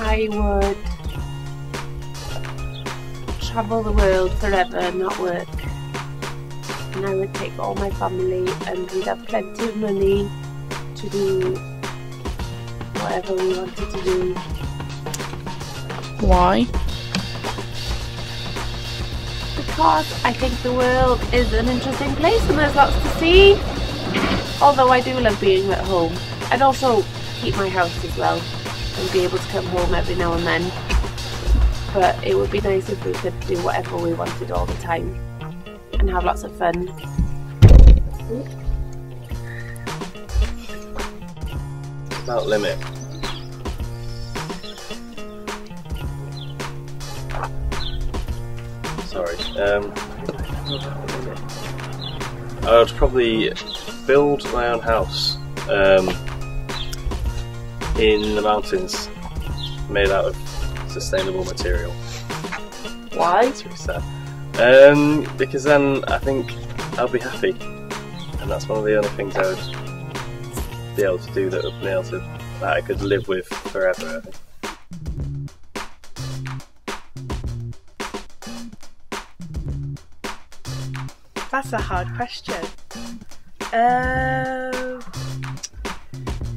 I would travel the world forever and not work. And I would take all my family and we'd have plenty of money to do whatever we wanted to do. Why? Because I think the world is an interesting place and there's lots to see. Although I do love being at home. I'd also keep my house as well and be able to come home every now and then. But it would be nice if we could do whatever we wanted all the time and have lots of fun. Without limit. Sorry. I would probably build my own house in the mountains, made out of sustainable material. Why? That's really sad. Because then I think I'll be happy, and that's one of the only things I would be able to do that would be able to, that I could live with forever, I think. That's a hard question.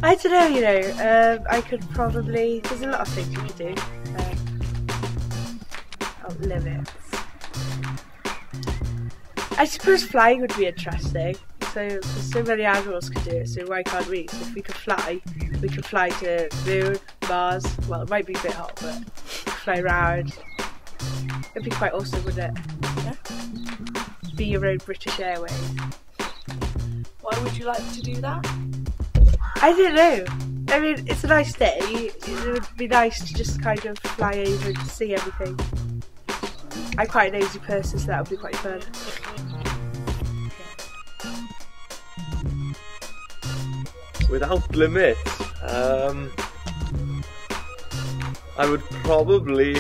I don't know, you know, I could probably, there's a lot of things you could do. Limits. I suppose flying would be interesting. So many animals could do it, so why can't we? So if we could fly to Moon, Mars, well it might be a bit hot, but fly around. It'd be quite awesome, wouldn't it? Yeah. Be your own British Airways. Why would you like to do that? I don't know. I mean, it's a nice day. It would be nice to just kind of fly over and see everything. I'm quite an easy person, so that would be quite fun. Without limit, I would probably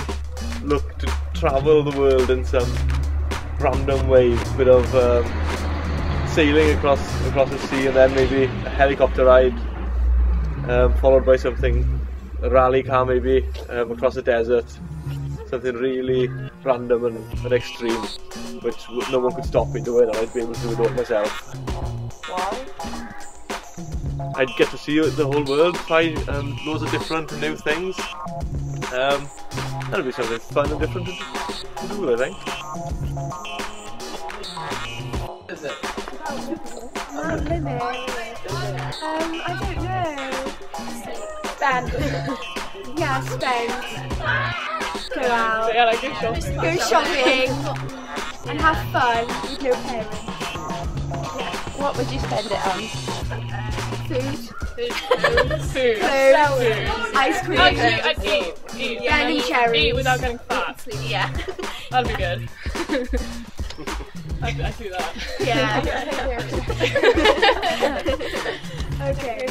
look to travel the world in some random way, bit of sailing across the sea, and then maybe a helicopter ride, followed by a rally car maybe, across the desert. Something really random and extreme, which no one could stop me doing, and I'd be able to do it all myself. Why? I'd get to see the whole world, try loads of different and new things. That'd be something fun and different to do, I think. Is it? Not limit. I don't know. Spend. Yeah, spend. Go out. Yeah, like go shopping. Go shopping. And have fun with your parents. What would you spend it on? Food. Food. Ice cream. Actually, I'd eat. Ben and cherries. Eat without getting fat. Yeah. That'd be good. I'd do that. Yeah. Okay.